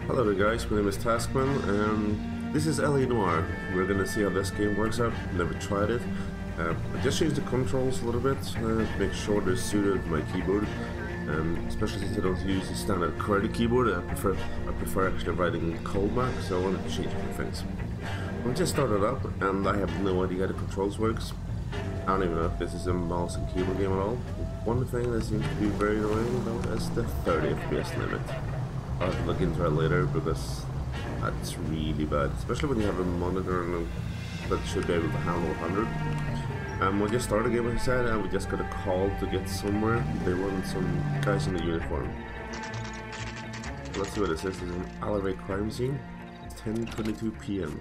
Hello there guys, my name is Taskman, and this is Noire. We're gonna see how this game works out. Never tried it. I just changed the controls a little bit to make sure they're suited to my keyboard. Especially since I don't use the standard QWERTY keyboard, I prefer actually writing callback, so I wanted to change a few things. I just started up, and I have no idea how the controls works. I don't even know if this is a mouse and keyboard game at all. One thing that seems to be very annoying though is the 30 FPS limit. I'll have to look into it later because that's really bad, especially when you have a monitor that should be able to handle 100. We just started a game, like I said, and we just got a call to get somewhere. They wanted some guys in a uniform. So let's see what this is. This is an alleyway crime scene. It's 10:22 p.m.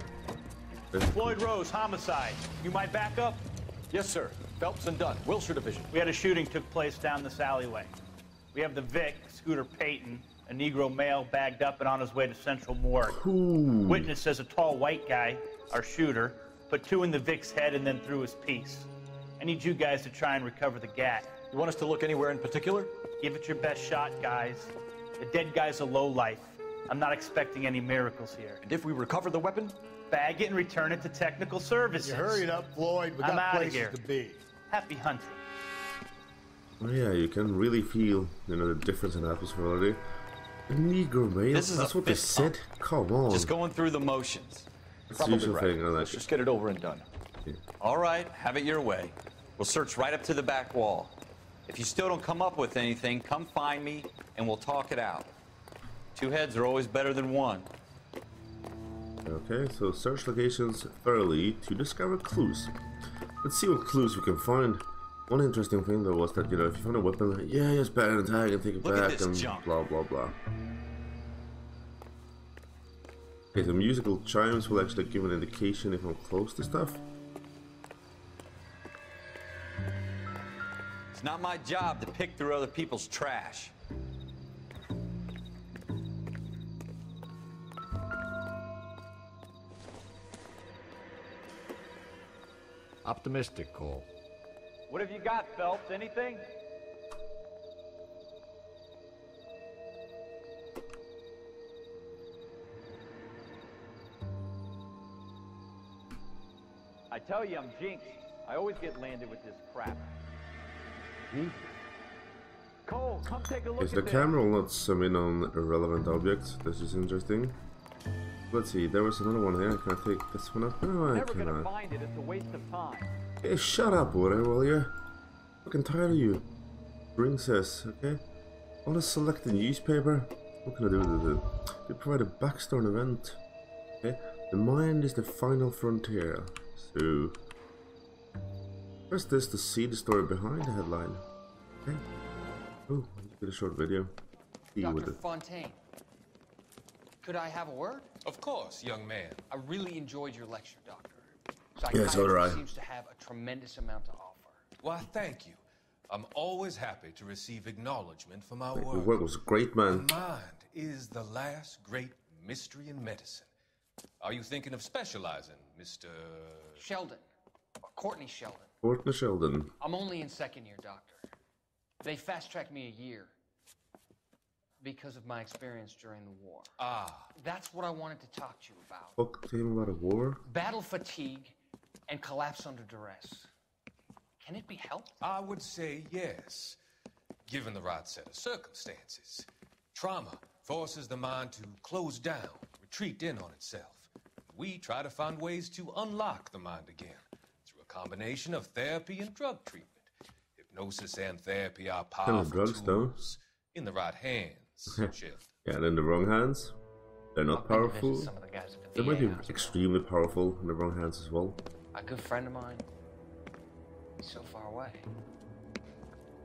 Floyd Rose, homicide. You might back up? Yes, sir. Phelps and Dunn, Wilshire Division. We had a shooting took place down this alleyway. We have the Vic, Scooter Payton, a Negro male bagged up and on his way to Central Morgue. Ooh. Witness says a tall white guy, our shooter, put two in the Vic's head and then threw his piece. I need you guys to try and recover the gat. You want us to look anywhere in particular? Give it your best shot, guys. The dead guy's a lowlife. I'm not expecting any miracles here. And if we recover the weapon? Bag it and return it to technical services. You hurried up, Floyd. We got places to be. Happy hunting. Oh yeah, you can really feel, the difference in atmosphere already. A Negro male, that's what they said? Come on. Just going through the motions. That's the usual thing, I like Let's just get it over and done. Yeah. All right, have it your way. We'll search right up to the back wall. If you still don't come up with anything, come find me and we'll talk it out. Two heads are always better than one. Okay, so search locations thoroughly to discover clues. Let's see what clues we can find. One interesting thing though was that, if you find a weapon, yeah, just back and tag and take it back and junk. blah blah blah. Okay, so musical chimes will actually give an indication if I'm close to stuff. It's not my job to pick through other people's trash. Optimistic, Cole. What have you got, Phelps? Anything? I tell you, I'm jinxed. I always get landed with this crap. Cole, come take a look Is at the this. camera will not zoom in on irrelevant objects? This is interesting. Let's see, there was another one here. Can I take this one up? No, I Never gonna cannot. find it. It's a waste of time. Hey, shut up, whatever, will you? Fucking tired of you. Ring says, okay? I want to select the newspaper. What can I do with it? They provide a backstory and event. Okay? The mind is the final frontier. So, press this to see the story behind the headline. Okay? Oh, let's get a short video. Deal with Dr. it. Fontaine, could I have a word? Of course, young man. I really enjoyed your lecture, Doctor. Yeah, so did I. Seems to have a tremendous amount to offer. Why, thank you. I'm always happy to receive acknowledgement for my Your work. work was great, man. The mind is the last great mystery in medicine. Are you thinking of specializing, Mr. Sheldon, or Courtney Sheldon. Courtney Sheldon. I'm only in second year, Doctor. They fast-tracked me a year because of my experience during the war. Ah, That's what I wanted to talk to you about. Talk to him about a war? Battle fatigue and collapse under duress. Can it be helped? I would say yes, given the right set of circumstances. Trauma forces the mind to close down, retreat in on itself. We try to find ways to unlock the mind again through a combination of therapy and drug treatment. Hypnosis and therapy are powerful drugs, though. tools in the right hands. Sheldon. Yeah, and in the wrong hands, they're not I've been to visit powerful. some of the guys at They the might be VA hospital. extremely powerful in the wrong hands as well. A good friend of mine, he's so far away.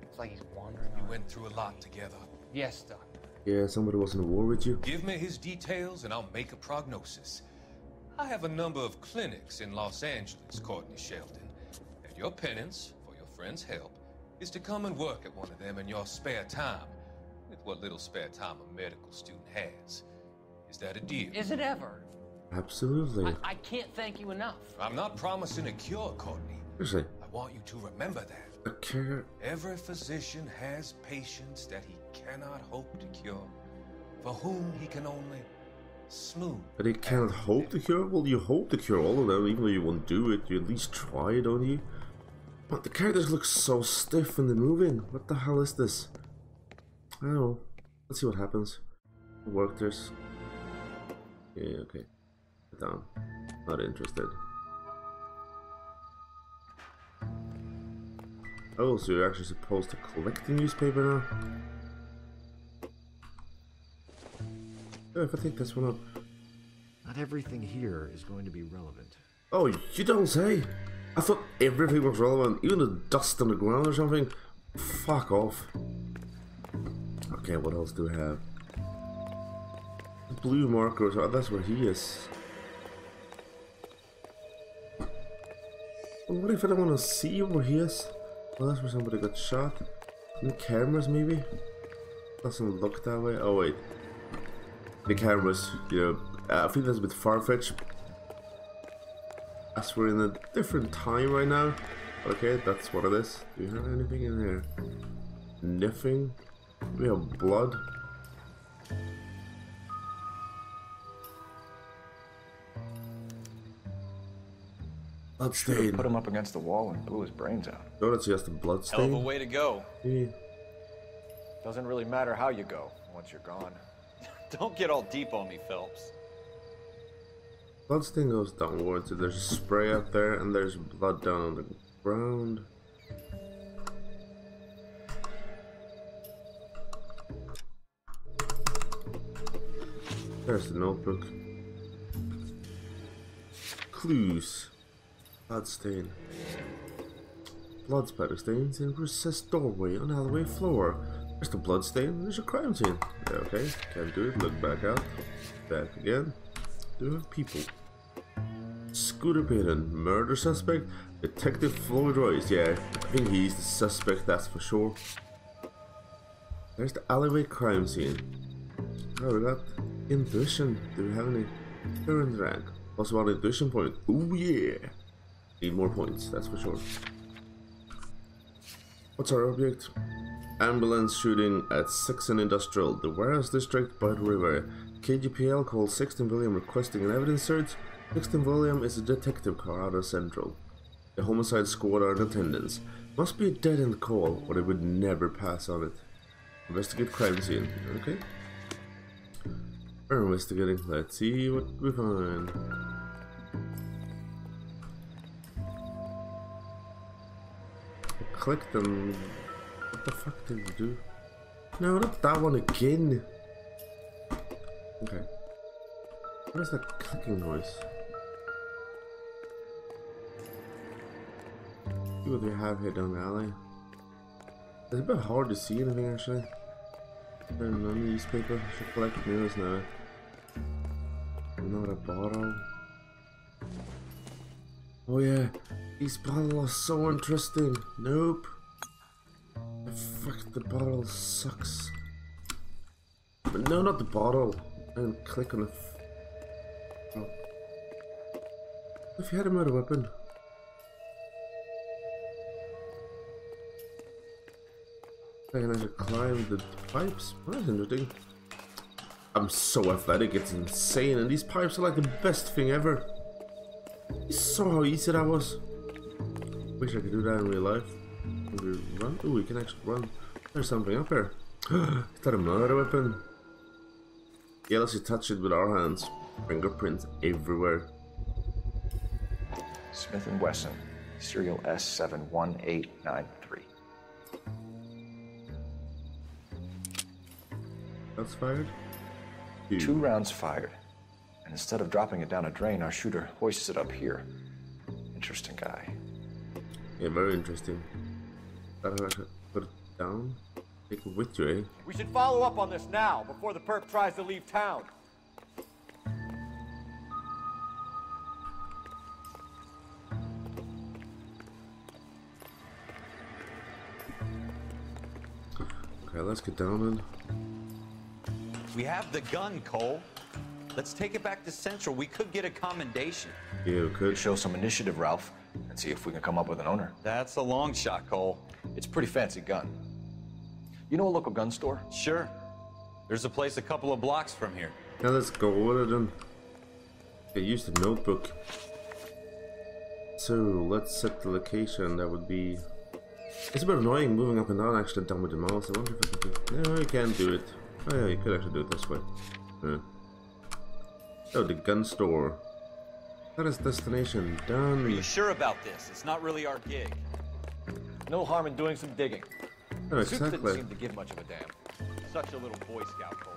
It's like he's wandering We around. went through a lot together. Yes, Doctor. Yeah, somebody was in a war with you. Give me his details and I'll make a prognosis. I have a number of clinics in Los Angeles, Courtney Sheldon. And your penance, for your friend's help, is to come and work at one of them in your spare time, with what little spare time a medical student has. Is that a deal? Is it ever? Absolutely. I can't thank you enough. I'm not promising a cure, Courtney. Seriously, I want you to remember that. a care. Every physician has patients that he cannot hope to cure, for whom he can only smooth. But they can't hope to cure? Well, you hope to cure all of them, even though you won't do it. You at least try, don't you? But the characters look so stiff when they're moving. What the hell is this? I don't know. Let's see what happens. Work this. Yeah, okay. Put down. Not interested. Oh, so you're actually supposed to collect the newspaper now? Oh, if I take this one up. Not everything here is going to be relevant. Oh, you don't say! I thought everything was relevant, even the dust on the ground or something. Fuck off. Okay, what else do we have? Blue markers, oh, that's where he is. Well, what if I don't want to see where he is? Well, that's where somebody got shot. The cameras, maybe? Doesn't look that way. Oh, wait. The cameras, you know, I think that's a bit far-fetched. As we're in a different time right now. Okay, that's what it is. Do you have anything in here? Nothing. We have blood. Bloodstain. Put him up against the wall and blew his brains out. Oh, that's just a bloodstain. Hell of a way to go. Yeah. Doesn't really matter how you go once you're gone. Don't get all deep on me, Phelps. Bloodstain goes downwards, so there's a spray up there, and there's blood down on the ground. There's the notebook. Clues. Bloodstain. Blood spatter stains in recessed doorway on alleyway floor. There's the bloodstain, there's a crime scene. Yeah, okay, can't do it, look back out. Back again. Do we have people? Scooter Payton, murder suspect, Detective Floyd Royce. Yeah, I think he's the suspect, that's for sure. There's the alleyway crime scene. Oh, we got intuition. Do we have any current rank? Also one intuition point. Ooh yeah! Need more points, that's for sure. What's our object? Ambulance shooting at 6 and Industrial, the warehouse district by the river. KGPL calls 16 William requesting an evidence search. 16 William is a detective car out of Central. The homicide squad are in attendance. Must be a dead-end call, or they would never pass on it. Investigate crime scene. Okay. We're investigating. Let's see what we find. Click them. What the fuck did you do? No, not that one again. Okay. What is that clicking noise? See what we have here down the alley. It's a bit hard to see anything actually. There's no newspaper. I should collect news now. Another bottle. Oh yeah, these bottles are so interesting. Nope. Fuck, the bottle sucks. But no, not the bottle. And click on the. Oh. If you had a murder weapon. I can actually climb the pipes. Oh, that's interesting. I'm so athletic, it's insane, and these pipes are like the best thing ever. You saw how easy that was. Wish I could do that in real life. Can we run? Oh, we can actually run. There's something up here. Is that a murder weapon? Yeah, let's just touch it with our hands. Fingerprints everywhere. Smith & Wesson, serial S71893. Shots fired? 2 rounds fired. And instead of dropping it down a drain, our shooter hoists it up here. Interesting guy. Yeah, very interesting. That how I should put it down? Take it with you, eh? We should follow up on this now, before the perp tries to leave town. Okay, let's get down then. We have the gun, Cole. Let's take it back to Central. We could get a commendation. Yeah, we could. Show some initiative, Ralph, and see if we can come up with an owner. That's a long shot, Cole. It's a pretty fancy gun. You know a local gun store? Sure. There's a place a couple of blocks from here. Yeah, let's go with it then. I used the notebook. So let's set the location. That would be. It's a bit annoying moving up and down actually down with the mouse. I wonder if I can do. No, you can't do it. Oh yeah, you could actually do it this way. Yeah. Oh, the gun store. That is destination done. Are you sure about this? It's not really our gig. No harm in doing some digging. Oh, Suits didn't exactly. seem to give much of a damn. Such a little Boy Scout, Cole.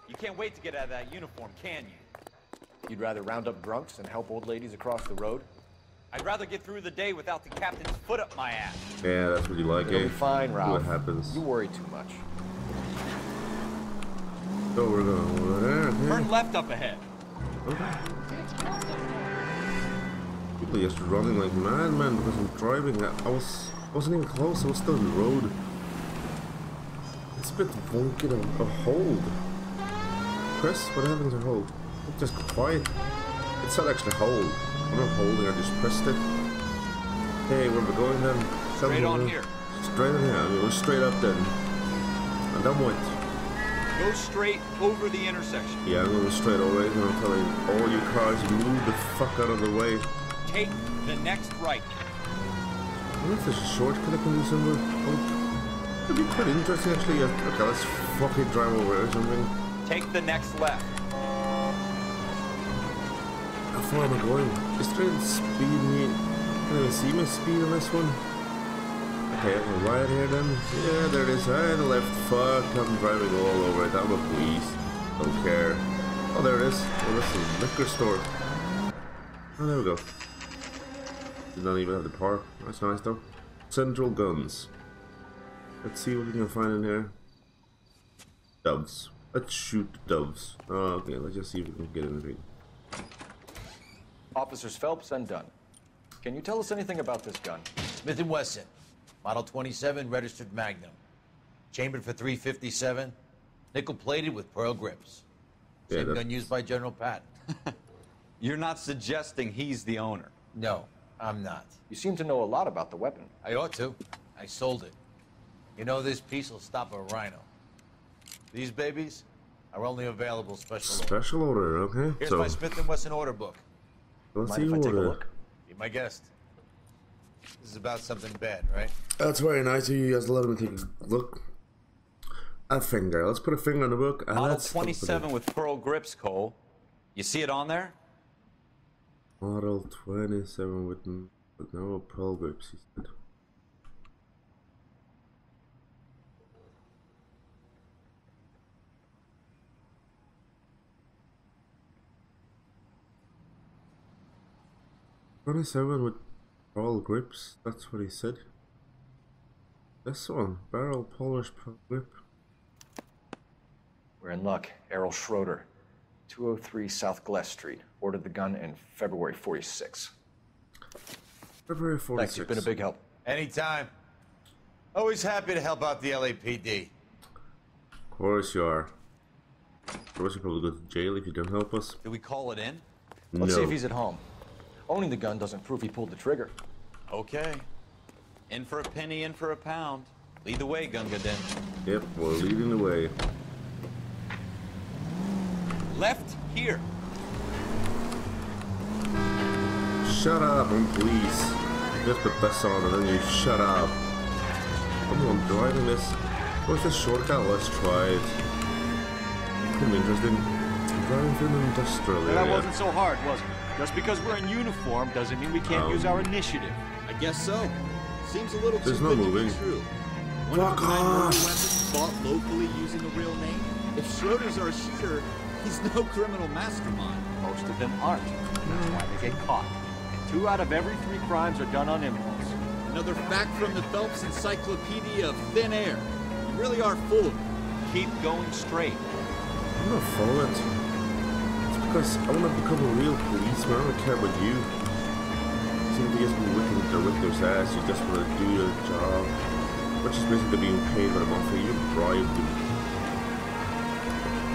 You can't wait to get out of that uniform, can you? You'd rather round up drunks and help old ladies across the road? I'd rather get through the day without the captain's foot up my ass. Yeah, that's what you like, It'll eh? be fine, See Ralph. what happens. You worry too much. So we're going over there. Okay. Turn left up ahead. Okay. People are just running like madmen because I'm driving. I wasn't even close. I was still in the road. It's a bit wonky to hold. Press. What happens to hold? It just quiet. It's not actually hold. I'm not holding. I just pressed it. Hey, where we going then? Straight on here. Straight on here. I mean, we're straight up then. And then what? Go straight over the intersection. Yeah, I'm going straight over it, and I'm telling all you cars, move the fuck out of the way. Take the next right. I wonder if there's a shortcut I can do somewhere. Oh, it'd be quite interesting actually. Yeah. Okay, let's fucking drive over there or something. Take the next left. How far am I going? Is there a speed me? Can I even see my speed on this one? Okay, I'm right here then. Yeah, there it is. Right, the left. Fuck, I'm driving all over it. I'm a police. Don't care. Oh, there it is. Oh, that's a liquor store. Oh, there we go. Did not even have the park. That's nice though. Central guns. Let's see what we can find in here. Doves. Let's shoot doves. Oh, okay, let's just see if we can get anything. Officers Phelps and Dunn. Can you tell us anything about this gun? Smith & Wesson, Model 27, registered Magnum. Chambered for .357, nickel-plated with pearl grips. Yeah, Same gun used by General Patton. You're not suggesting he's the owner. No, I'm not. You seem to know a lot about the weapon. I ought to. I sold it. You know, this piece will stop a rhino. These babies are only available special order. Special order, okay. Here's So my Smith & Wesson order book. let's Mind see if I what. take a look? Be my guest. This is about something bad, right? That's very nice of you guys to let me take a look. A finger. Let's put a finger on the book. And Model let's 27 with pearl grips, Cole. You see it on there? Model 27 with no pearl grips, he said. .27 with pearl grips, that's what he said. This one, barrel polished pearl grip. We're in luck. Errol Schroeder, 203 South Glass Street. Ordered the gun in February 46. February 46. Thanks, you've been a big help. Anytime. Always happy to help out the LAPD. Of course you are. Of course you probably go to jail if you don't help us. Do we call it in? Let's No. see if he's at home. Owning the gun doesn't prove he pulled the trigger. Okay. In for a penny, in for a pound. Lead the way, Gunga Den. Yep, we're leading the way. Left here. Shut up, I'm police. Just put this on and then you shut up. Come on, driving this. What's this shortcut? Let's try it. Could be interesting. Driving through an industrial area. That wasn't so hard, was it? Just because we're in uniform doesn't mean we can't use our initiative. I guess so. Seems a little There's too no good moving. to be true. Fuck 109 murder off! weapons bought locally using a real name. If Schroeder's our shooter, he's no criminal mastermind. Most of them aren't. That's why they get caught. And 2 out of every 3 crimes are done on impulse. Another fact from the Phelps Encyclopedia of Thin Air. You really are full of it. Keep going straight. I'm not for it. It's because I want to become a real policeman. I don't care about you. You seem to just be whipping the director's ass. You just want to do your job. Which is basically being paid by the mafia. You bribe them.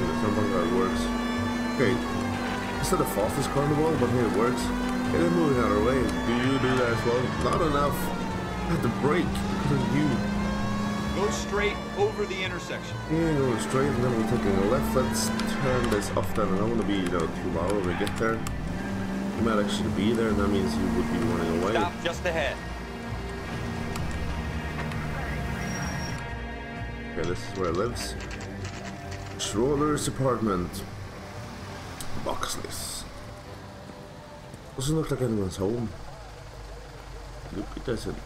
That's not how it works. Okay. It's not the fastest car in the world, but hey, it works. It is moving out of our way. Do you do that as well? Not enough. I had to brake because of you. Go straight over the intersection. Yeah, going straight, and then we're taking a left. Let's turn this off then. I don't want to be, you know, too loud when we get there. He might actually be there, and that means he would be running away. Stop just ahead. Okay, this is where it lives. Schroeder's apartment. Boxless. Doesn't look like anyone's home. Nope, it doesn't.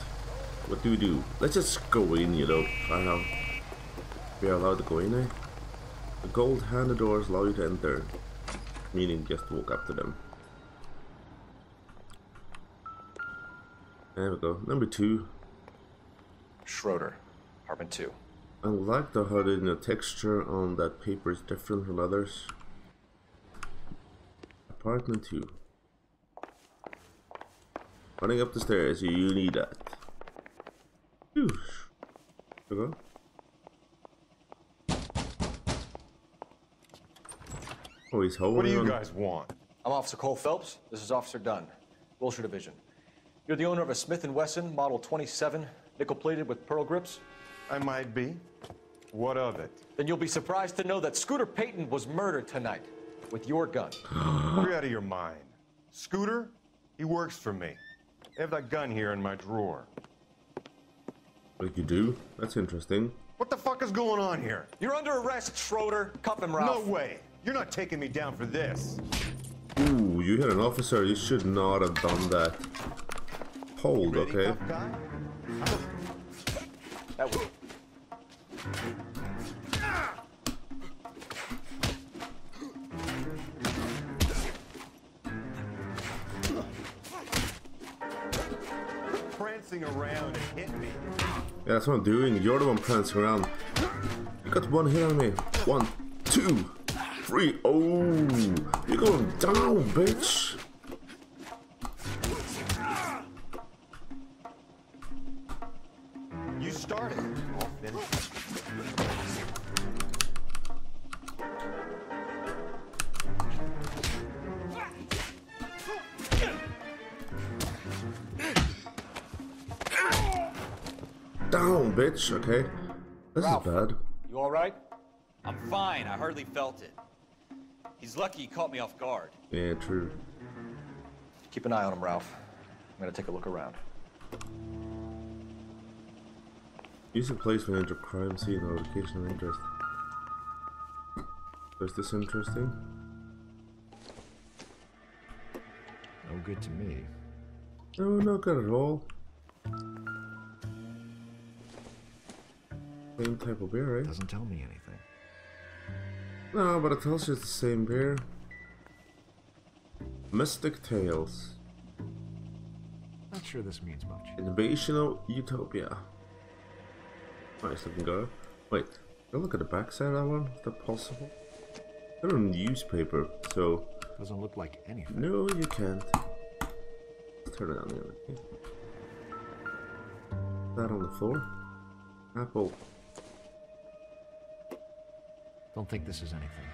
What do we do? Let's just go in, you know. I know. We are allowed to go in, eh? The gold handed doors allow you to enter. Meaning just walk up to them. There we go. Number 2. Schroeder, apartment 2. I like the how the texture on that paper is different from others. Apartment 2. Running up the stairs, you need that. Whew. There we go. Oh, he's holding. What do you guys want? I'm Officer Cole Phelps. This is Officer Dunn, Wilshire Division. You're the owner of a Smith & Wesson Model 27, nickel-plated with pearl grips? I might be. What of it? Then you'll be surprised to know that Scooter Payton was murdered tonight with your gun. You're out of your mind. Scooter? He works for me. I have that gun here in my drawer. Like you do? That's interesting. What the fuck is going on here? You're under arrest, Schroeder. Cuff him, Ralph. No way. You're not taking me down for this. Ooh, you hit an officer. You should not have done that. Hold, Ready, okay. tough guy? That was... Prancing around and hit me. Yeah, that's what I'm doing. You're the one prancing around. You got one hit on me. 1, 2, 3. Oh, you're going down, bitch. You started. I'll finish. Down, bitch. Okay. This Ralph, is bad. You all right? I'm fine. I hardly felt it. He's lucky he caught me off guard. Yeah, true. Keep an eye on him, Ralph. I'm gonna take a look around. Use a place when enter crime scene or location of interest. Is this interesting? No good to me. No, not good at all. Same type of beer, right? Doesn't tell me anything. No, but it tells you it's the same beer. Mystic Tales. Not sure this means much. Invasion of Utopia. Nice looking guy. Wait, can I look at the backside of that one? Is that possible? They're a newspaper, so... Doesn't look like anything. No, you can't. Let's turn it on here. Okay. That on the floor? Apple. Don't think this is anything.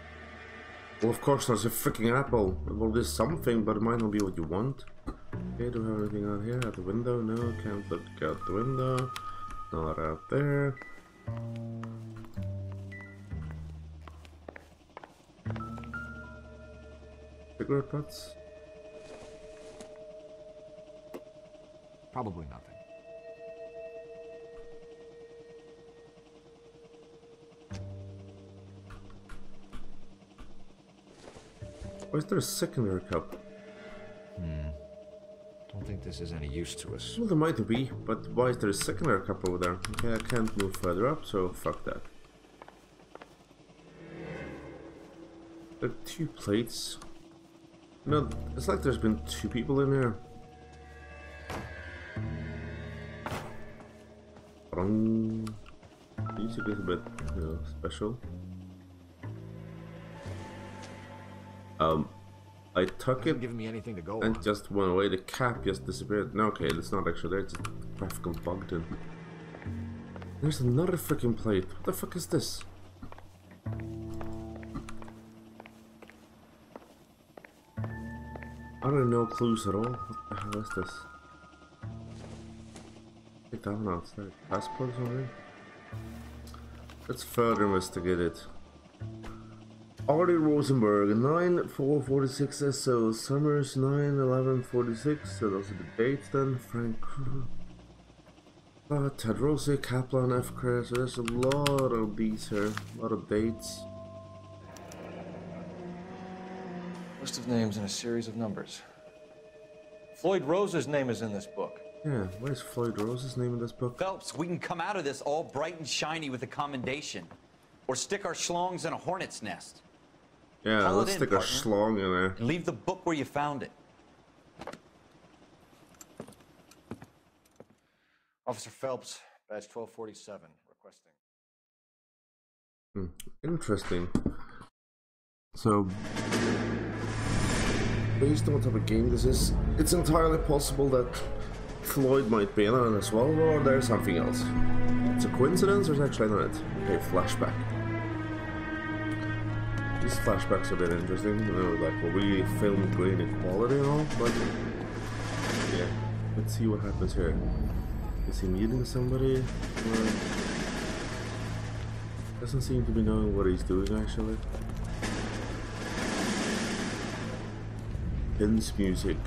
Well, of course, there's a freaking apple. Well, there's something, but it might not be what you want. Okay, do we have anything out here? At the window? No, can't look out the window. Not out there. Cigarette butts? Probably nothing. Why is there a secondary cup? Don't think this is any use to us. Well, there might be, but why is there a secondary cup over there? Okay, I can't move further up, so fuck that. There are 2 plates. No, it's like there's been 2 people in here. Music is a bit, you know, special. I took it Giving me anything to go and on. just went away. The cap just disappeared. No, okay, it's not actually there. It's just graphical bugged in. There's another freaking plate. What the fuck is this? I don't know clues at all. What the hell is this? Take that one outside. Passports on here? Let's further investigate it. Artie Rosenberg, 9/4/46 SO, Summers 9/11/46, so those are the dates then. Frank Ted Rossi, Kaplan, F. Chris, so there's a lot of these here, a lot of dates. List of names and a series of numbers. Floyd Rose's name is in this book. Yeah, where's Floyd Rose's name in this book? Phelps, we can come out of this all bright and shiny with a commendation. Or stick our schlongs in a hornet's nest. Yeah, Call let's it in, stick a partner. schlong in there. And leave the book where you found it. Officer Phelps, badge 1247, requesting. Interesting. So, based on what type of game this is, it's entirely possible that Floyd might be in on it as well, or there's something else. It's a coincidence, or is actually not it? Okay, flashback. These flashbacks are a bit interesting, you know, like what we filmed grain equality and all, but yeah, let's see what happens here. Is he meeting somebody? Or doesn't seem to be knowing what he's doing actually. Pins music.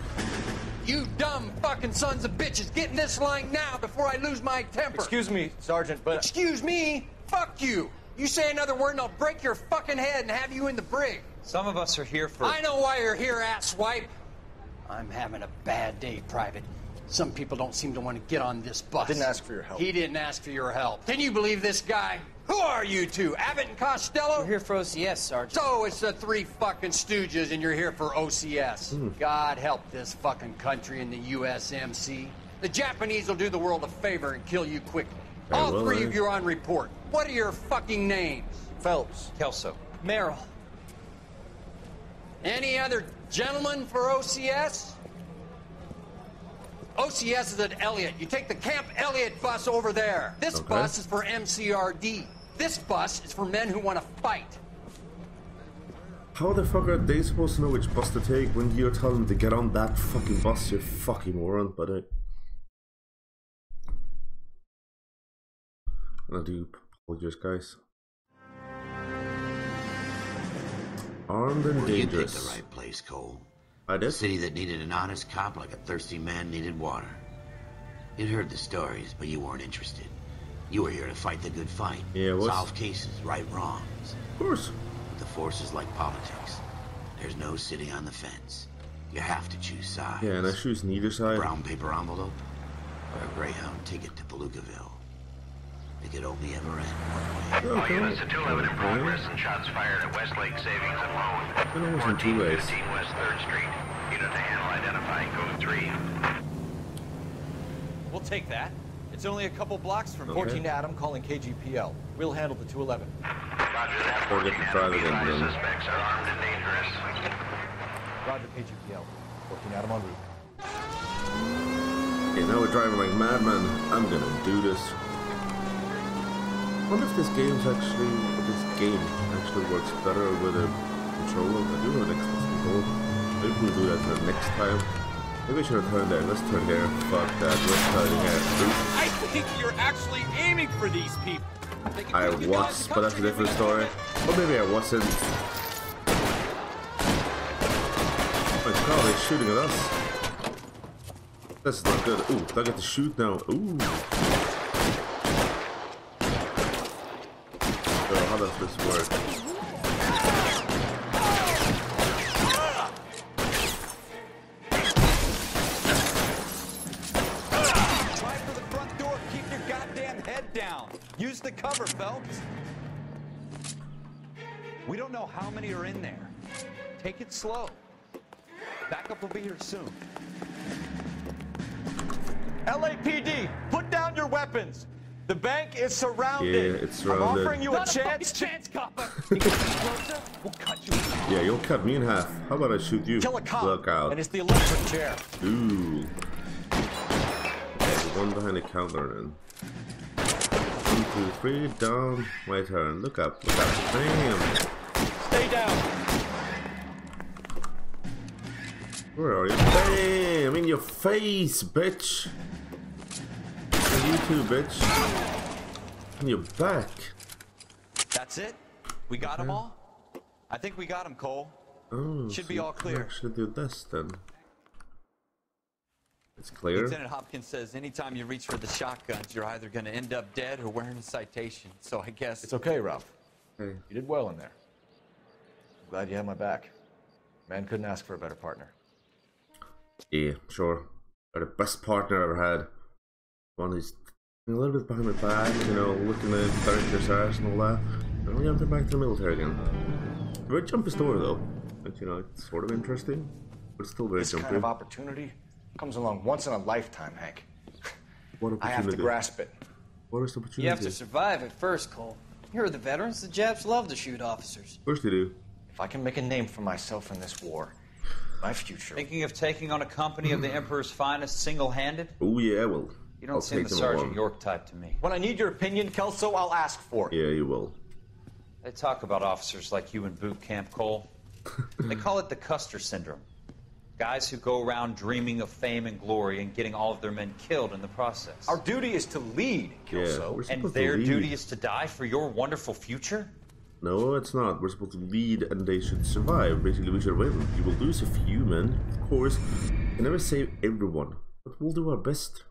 You dumb fucking sons of bitches, get in this line now before I lose my temper. Excuse me, Sergeant, but... Excuse me? Fuck you. You say another word and I'll break your fucking head and have you in the brig. Some of us are here for... I know why you're here, asswipe. I'm having a bad day, Private. Some people don't seem to want to get on this bus. Didn't ask for your help. He didn't ask for your help. Can you believe this guy? Who are you two? Abbott and Costello? We're here for OCS, Sergeant. So it's the three fucking stooges and you're here for OCS. God help this fucking country and the USMC. The Japanese will do the world a favor and kill you quickly. All three of you are on report. What are your fucking names? Phelps. Kelso. Merrill. Any other gentlemen for OCS? OCS is at Elliott. You take the Camp Elliott bus over there. This bus is for MCRD. This bus is for men who want to fight. How the fuck are they supposed to know which bus to take when you're telling them to get on that fucking bus, you fucking moron, but I do apologize, guys. Armed and dangerous. You picked the right place, Cole. I did? A city that needed an honest cop like a thirsty man needed water. You'd heard the stories, but you weren't interested. You were here to fight the good fight. Yeah, solve cases, right wrongs. Of course. The force is like politics. There's no sitting on the fence. You have to choose sides. Yeah, and I choose neither side. A brown paper envelope or a Greyhound ticket to Palookaville. It could only ever end one way. Okay. All units to 211 in progress and shots fired at Westlake Savings and Loan. 1415 West 3rd Street. Unit to handle identifying code 3. We'll take that. It's only a couple blocks from 14 Adam calling KGPL. We'll handle the 211. Roger that. 14 Adam. Suspects are armed and dangerous. Roger KGPL. 14 Adam en route. Okay, now we're driving like madmen. I'm gonna do this. I wonder if this game actually works better with a controller. I do have an Xbox controller. Maybe we'll do that for next time. Maybe I should have turned there. Let's turn here. Fuck that. Let's turn here. I think you're actually aiming for these people. I was, but that's a different story. Or maybe I wasn't. Oh my god, they're shooting at us. This is not good. Ooh, do I get to shoot now? Ooh. So how does this work? Try for the front door. Keep your goddamn head down. Use the cover, Phelps. We don't know how many are in there. Take it slow. Backup will be here soon. LAPD, put down your weapons. The bank is surrounded. Yeah, it's surrounded. I'm offering you a chance, copper. You get closer, we'll cut you in half. Yeah, you'll cut me in half. How about I shoot you? Kill a cop, Look out. and it's the electric chair. Ooh. Okay, one behind the counter then. 1, 2, 3, down. My turn. Look up. Look up. Bam. Stay down. Where are you? Bam! In your face, bitch! And you too, bitch. On your back. That's it? We got them all? I think we got them, Cole. Oh, should so be all clear. Should do this then. It's clear. Lieutenant Hopkins says anytime you reach for the shotguns, you're either going to end up dead or wearing a citation. So I guess it's okay, Ralph. Hey. You did well in there. I'm glad you had my back. Man couldn't ask for a better partner. Yeah, sure. You're the best partner I ever had. One who's a little bit behind my back, you know, looking at the director's ass and all that. And only after back to the military again. A very jumpy story though. But you know, it's sort of interesting, but still very jumpy. This kind of opportunity comes along once in a lifetime, Hank. What opportunity? I have to grasp it. What is the opportunity? You have to survive it first, Cole. Here are the veterans. The Japs love to shoot officers. Of course they do. If I can make a name for myself in this war, my future. Thinking of taking on a company of the Emperor's finest single-handed? Oh yeah, well. You don't seem the Sergeant York type to me. When I need your opinion, Kelso, I'll ask for it. Yeah, you will. They talk about officers like you in boot camp, Cole. They call it the Custer syndrome. Guys who go around dreaming of fame and glory and getting all of their men killed in the process. Our duty is to lead, Kelso. Yeah, and their duty is to die for your wonderful future? No, it's not. We're supposed to lead and they should survive. Basically, we should win. You will lose a few men, of course. You can never save everyone. But we'll do our best.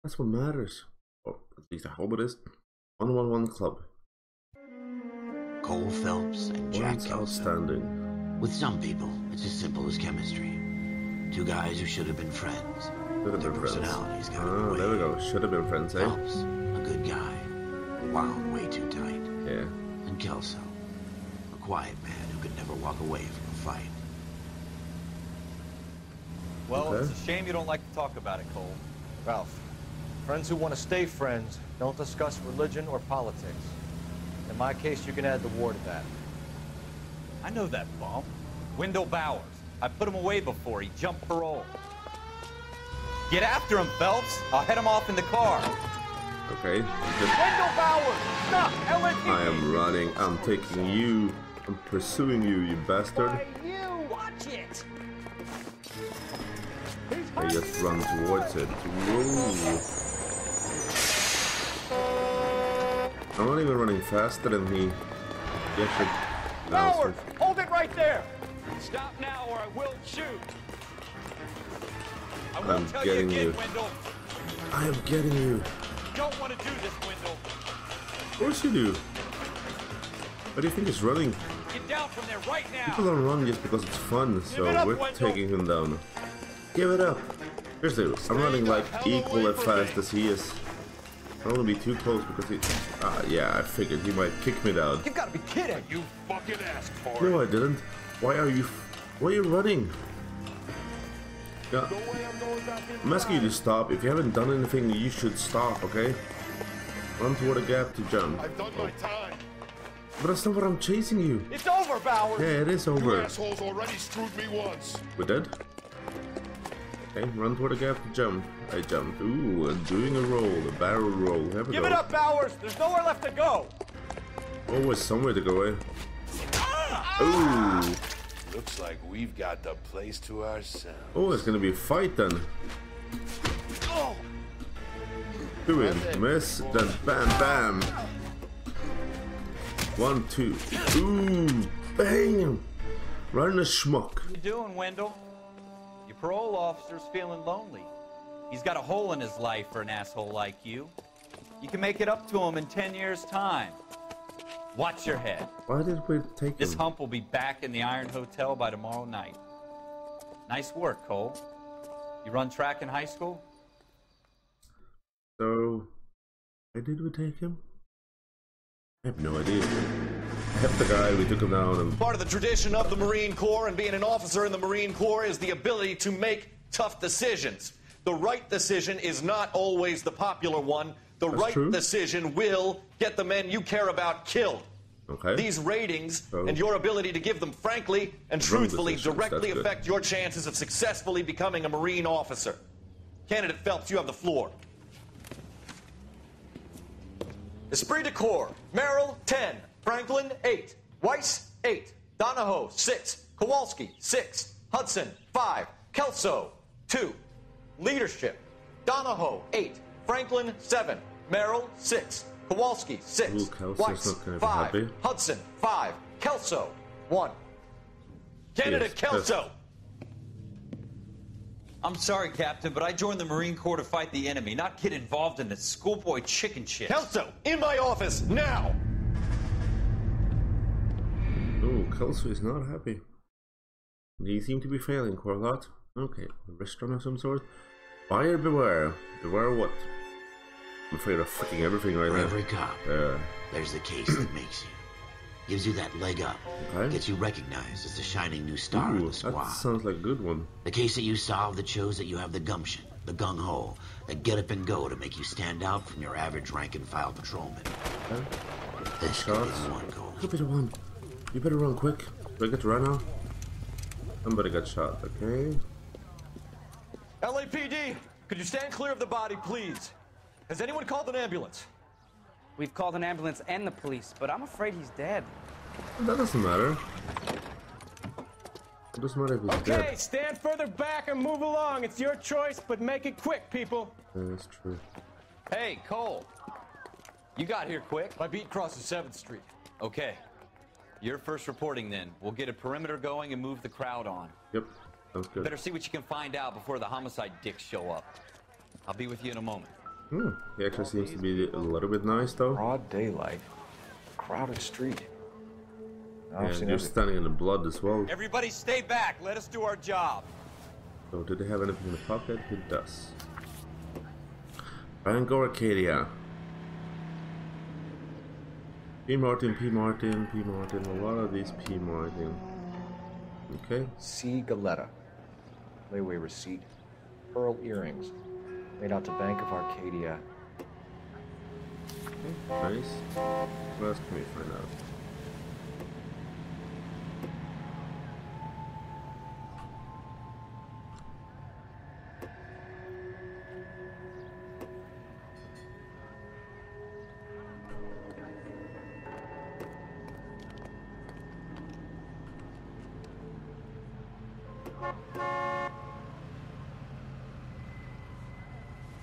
That's what matters. Or at least I hope it is. 111 Club. Cole Phelps and Jack Kelso. Outstanding. With some people, it's as simple as chemistry. Two guys who should have been friends. Their personalities got in the way. There we go. Should have been friends, eh? Phelps, a good guy. Wound way too tight. Yeah. And Kelso, a quiet man who could never walk away from a fight. Well, it's a shame you don't like to talk about it, Cole. Ralph, friends who want to stay friends don't discuss religion or politics. In my case, you can add the war to that. I know that bum. Wendell Bowers. I put him away before he jumped parole. Get after him, Phelps. I'll head him off in the car. Okay. Wendell Bowers! Stop! LSPD! I am running. I'm taking you. I'm pursuing you, you bastard. Why you? Watch it! I just run towards it. Whoa. I'm not even running faster than he. Bowers! Hold it right there! Stop now or I will shoot. I I'm won't tell getting you you. again, Wendell. I am getting you. You don't want to do this, Wendell. Of course you do. What do you think is running? Get down from there right now. People don't run just because it's fun, so we're taking him down. Give it up. Seriously, I'm running like equal as fast as he is. I don't want to be too close because he... yeah, I figured he might kick me down. You've got to be kidding! You fucking asked for it. No, I didn't. Why are you running? Yeah. I'm asking you to stop. If you haven't done anything, you should stop, okay? Run toward a gap to jump. I've done my time. But that's not what I'm chasing you. It's over, Bowers! Yeah, it is You over. assholes already screwed me once. We did? Okay, run toward a gap to jump. I jumped. Ooh, and doing a roll, a barrel roll. Here we Give go. it up, Bowers! There's nowhere left to go! Always somewhere to go, eh? Ooh. Looks like we've got the place to ourselves. Oh, it's gonna be a fight then. Do it. Miss, then bam, bam. 1, 2. Ooh, bang! Right in the schmuck. What you doing, Wendell? Your parole officer's feeling lonely. He's got a hole in his life for an asshole like you. You can make it up to him in 10 years' time. Watch your head. Why did we take This him? hump will be back in the Iron Hotel by tomorrow night. Nice work, Cole. You run track in high school? So, why did we take him? I have no idea. I kept the guy, we took him down and... Part of the tradition of the Marine Corps and being an officer in the Marine Corps is the ability to make tough decisions. The right decision is not always the popular one. The right decision will get the men you care about killed. Okay. These ratings and your ability to give them frankly and truthfully directly affect your chances of successfully becoming a Marine officer. Candidate Phelps, you have the floor. Esprit de Corps, Merrill, 10. Franklin, 8. Weiss, 8. Donahoe, 6. Kowalski, 6. Hudson, 5. Kelso, 2. Leadership, Donahoe, 8. Franklin, 7. Merrill, 6. Kowalski, 6. Ooh, Kelso's Weiss, not gonna be 5. happy. Hudson, 5. Kelso, 1. Candidate Yes, Kelso! I'm sorry, Captain, but I joined the Marine Corps to fight the enemy, not get involved in this schoolboy chicken shit. Kelso, in my office, now! Oh, Kelso is not happy. They seem to be failing quite a lot. Okay, a restaurant of some sort. Buyer beware. Beware what? I'm afraid of freaking everything right For now. every cop, there's the case that makes you. Gives you that leg up. Okay. Gets you recognized as the shining new star in Ooh, the squad. that sounds like a good one. The case that you solved that shows that you have the gumption, the gung-ho, the get up and go to make you stand out from your average rank-and-file patrolman. Okay. This could be the one goal. Could be the one. You better run quick. Do I get to run now? Somebody got shot, okay? LAPD, could you stand clear of the body, please? Has anyone called an ambulance? We've called an ambulance and the police, but I'm afraid he's dead. That doesn't matter. It doesn't matter if he's dead. Okay, stand further back and move along. It's your choice, but make it quick, people. That's true. Hey, Cole. You got here quick. My beat crosses 7th Street. Okay. You're first reporting then. We'll get a perimeter going and move the crowd on. Yep, sounds good. Better see what you can find out before the homicide dicks show up. I'll be with you in a moment. He actually seems to be a little bit nice though. Broad daylight. Crowded street. And you're standing in the blood as well. Everybody stay back. Let us do our job. So, do they have anything in the pocket? It does. Bangor Arcadia. P. Martin, P. Martin, P. Martin. A lot of these P. Martin. Okay. C. Galetta. Layaway receipt. Pearl earrings. Made out to Bank of Arcadia. Okay, nice. What else can we find out?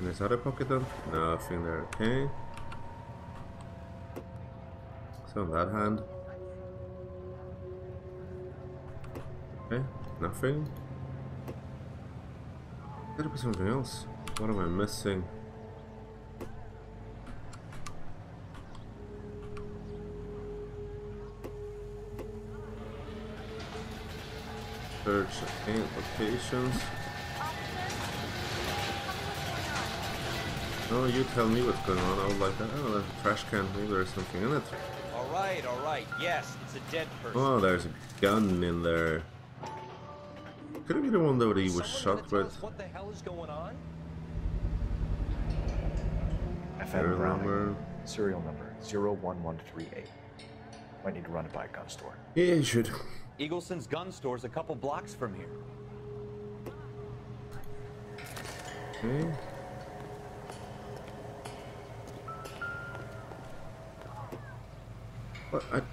In this other pocket then? Nothing there, okay. So on that hand. Okay, nothing. Gotta be something else. What am I missing? Search, okay, locations. No, you tell me what's going on. I was like, oh, a trash can. Maybe there's something in it. All right. Yes, it's a dead person. Oh, there's a gun in there. Could it be the one that he was shot with? What the hell is going on? FM Browning. Serial number 01138. Might need to run it by a gun store. Yeah, you should. Eagleson's gun store's a couple blocks from here. Okay. What?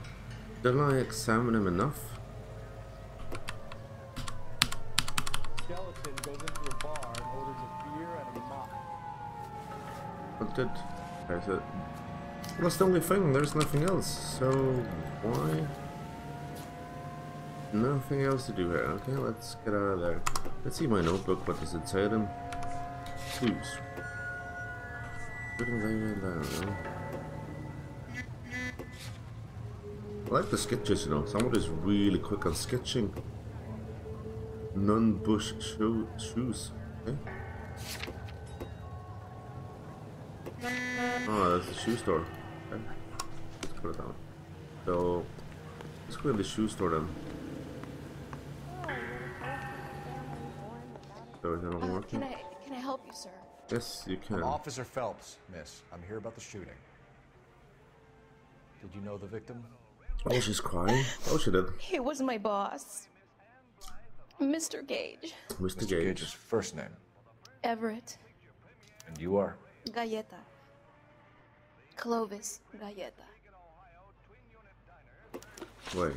Didn't I examine him enough? Skeleton goes into a bar and orders a beer and a mop. What did? Okay, so that's the only thing. There's nothing else. So why? Nothing else to do here. Okay, let's get out of there. Let's see my notebook. What does it say then? Clues. I like the sketches, you know. Somebody's really quick on sketching. Non-bush shoes. Okay. Oh, that's the shoe store. Okay. Let's put it down. So, let's go in the shoe store then. So, is that all working? Can I help you, sir? Yes, you can. I'm Officer Phelps, miss. I'm here about the shooting. Did you know the victim? Oh, she's crying. Oh, she did. He was my boss. Mr. Gage. Mr. Gage's first name. Everett. And you are? Galleta. Clovis Galleta. Wait.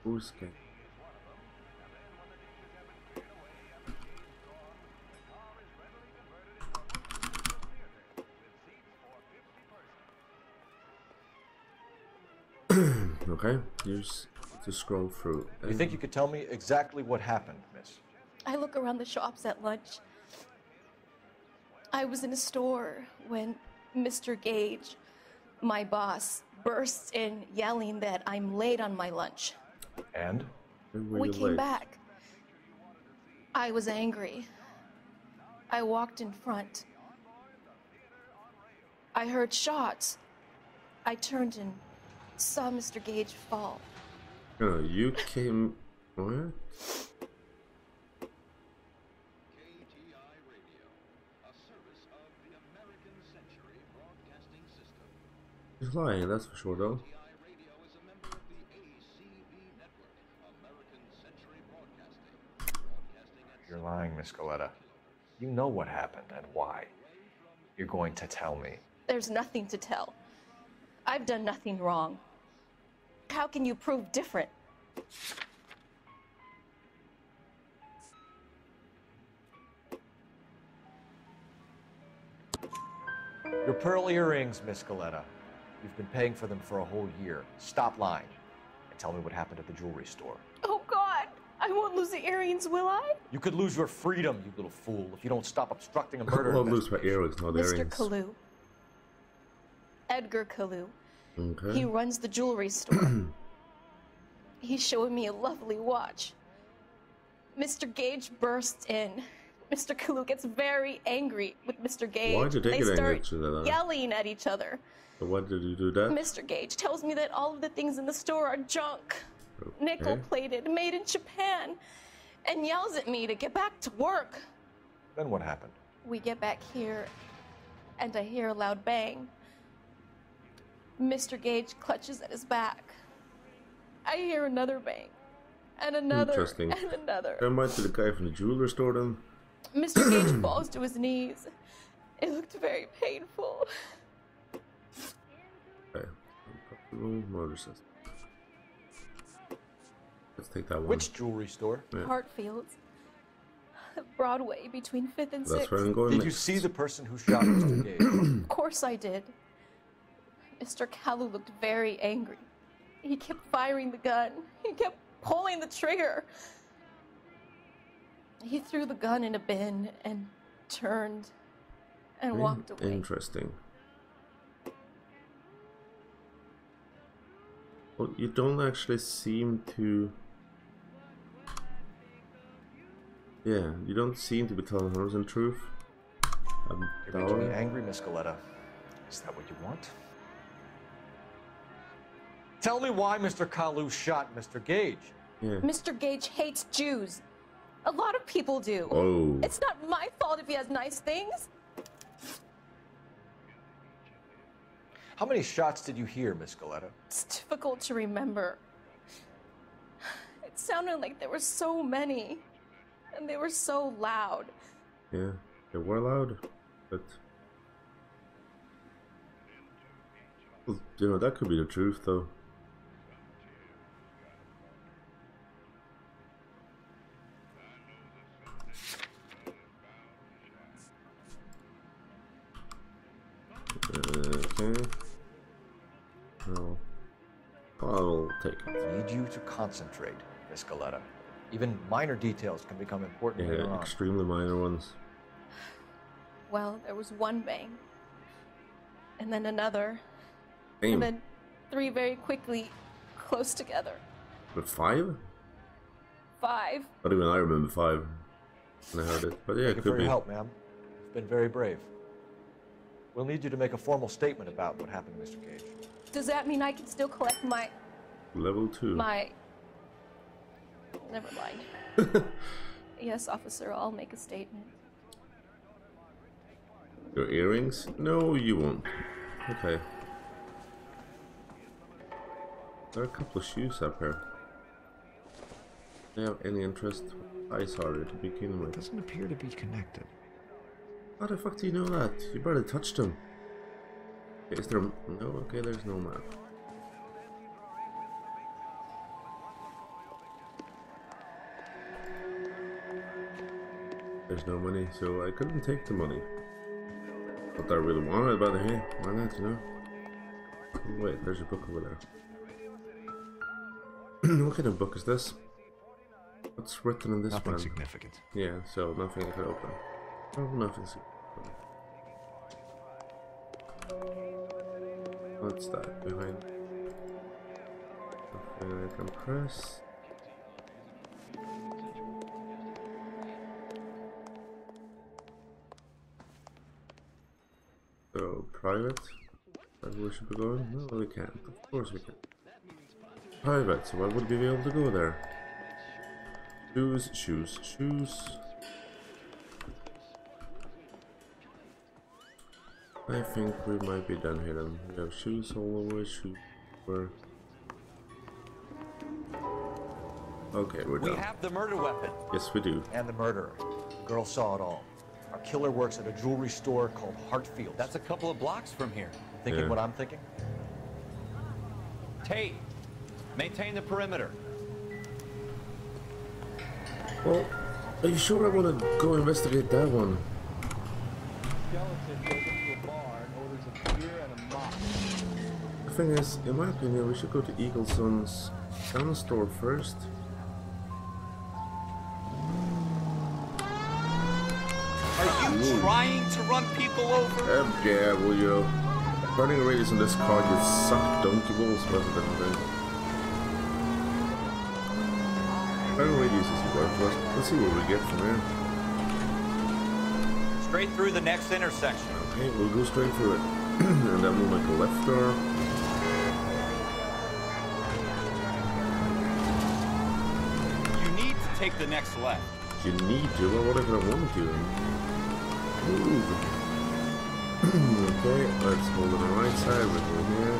Who's Gage? Okay, use to scroll through. You think you could tell me exactly what happened, miss? I look around the shops at lunch. I was in a store when Mr. Gage, my boss, bursts in yelling that I'm late on my lunch. And? We came back. I was angry. I walked in front. I heard shots. I turned and saw Mr. Gage fall. Oh, you came... What? He's lying, that's for sure, though. You're lying, Miss Coletta. You know what happened and why. You're going to tell me. There's nothing to tell. I've done nothing wrong. How can you prove different? Your pearl earrings, Miss Coletta. You've been paying for them for a whole year. Stop lying and tell me what happened at the jewelry store. Oh, God! I won't lose the earrings, will I? You could lose your freedom, you little fool, if you don't stop obstructing a murder. I'll lose my earrings, not Mr. earrings. Kalu. Edgar Kalu. Okay. He runs the jewelry store. He's showing me a lovely watch. Mr. Gage bursts in. Mr. Kalu gets very angry with Mr. Gage. Why did they get angry start at that? yelling at each other. So why did you do that? Mr. Gage tells me that all of the things in the store are junk. Okay. Nickel-plated, made in Japan. And yells at me to get back to work. Then what happened? We get back here, and I hear a loud bang. Mr. Gage clutches at his back. I hear another bang. And another. Interesting. And another. That might be the guy from the jeweler store then. Mr. Gage falls to his knees. It looked very painful. Okay. Motor system. Let's take that one. Which jewelry store? Yeah. Hartfield's. Broadway between 5th and 6th. That's where I'm going Did next. you see the person who shot Mr. Gage? Of course I did. Mr. Kalu looked very angry. He kept firing the gun. He kept pulling the trigger. He threw the gun in a bin and turned and walked away. Interesting. Well, you don't actually seem to... Yeah, you don't seem to be telling 100% truth. You're making me angry, Miss Coletta. Is that what you want? Tell me why Mr. Kalu shot Mr. Gage. Yeah. Mr. Gage hates Jews. A lot of people do. Oh. It's not my fault if he has nice things. How many shots did you hear, Miss Coletta? It's difficult to remember. It sounded like there were so many. And they were so loud. Yeah, they were loud, but... Well, you know, that could be the truth, though. Okay. Well, I'll take it. I need you to concentrate, Miss Coletta. Even minor details can become important later Yeah, on. extremely minor ones. Well, there was one bang. And then another. Damn. And then 3 very quickly, close together. But 5? 5. Not even I remember 5 when I heard it. But yeah, Thank it you could for be. your help, ma'am. You've been very brave. We'll need you to make a formal statement about what happened to Mr. Gage. Does that mean I can still collect my... Level 2. My... Never mind. Yes, officer, I'll make a statement. Your earrings? No, you won't. Okay. There are a couple of shoes up here. Do you have any interest? I saw it to begin with. Doesn't appear to be connected. How the fuck do you know that? You barely touched them. Is there... No, okay, there's no map. There's no money, so I couldn't take the money. Not that I really wanted, but hey, why not, you know? Wait, there's a book over there. What kind of book is this? What's written in this one? Nothing significant. Yeah, so nothing I could open. Oh, nothing significant. What's that behind? Nothing I can press. So, private? That's where we should be going? No, we can't. Of course we can. Private, so why would we be able to go there? Shoes, shoes, shoes. I think we might be done here then. We have shoes all over, shoes over. Okay, we're done. We have the murder weapon. Yes, we do. And the murderer. The girl saw it all. Our killer works at a jewelry store called Hartfield. That's a couple of blocks from here. Thinking what I'm thinking? Tate, maintain the perimeter. Well, are you sure I want to go investigate that one? Skeleton goes into a bar and orders a beer and a mop. The thing is, in my opinion, we should go to Eagleson's gun store first. Are you trying to run people over? Yeah, well, you know, running a radius on this car just suck donkey balls rather than running radius isn't worth for us. Let's see what we get from here. Straight through the next intersection. Okay, we'll go straight through it. And then we'll make a left turn. You need to take the next left. You need to, well, what if I want to? Move. Okay, let's hold on the right side, we're going here.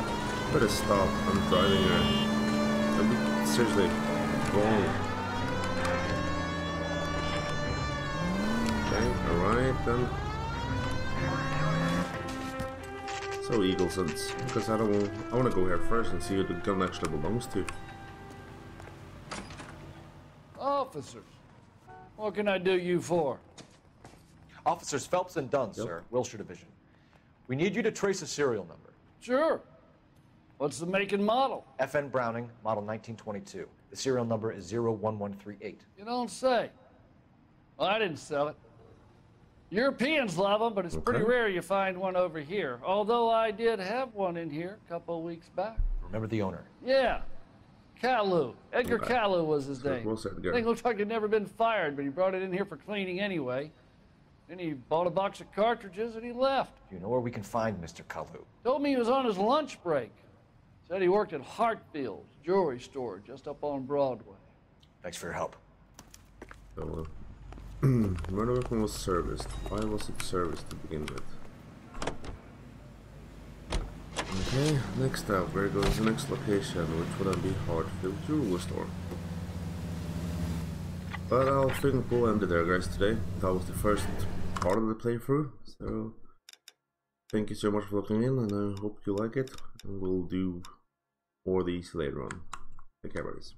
Better stop, I'm driving here. I'm seriously wrong. Okay, alright then. So Eagleson's, because I want to go here first and see who the gun actually belongs to. Officers, what can I do you for? Officers Phelps and Dunn, sir, Wilshire Division. We need you to trace a serial number. Sure. What's the make and model? FN Browning, model 1922. The serial number is 01138. You don't say. Well, I didn't sell it. Europeans love them, but it's pretty rare you find one over here. Although I did have one in here a couple of weeks back. Remember the owner? Yeah. Kalu. Edgar Kalu was his name. Thing looked like he'd never been fired, but he brought it in here for cleaning anyway. Then he bought a box of cartridges and he left. Do you know where we can find Mr. Kalu? Told me he was on his lunch break. Said he worked at Hartfield's jewelry store just up on Broadway. Thanks for your help. So, murder weapon was serviced. Why was it serviced to begin with? Okay, next up, we're going to the next location, which would then be Hartfield Jewelry Store. But I think we'll end it there, guys, today. That was the first part of the playthrough, so thank you so much for looking in, and I hope you like it, and we'll do more of these later on. Take care, buddies.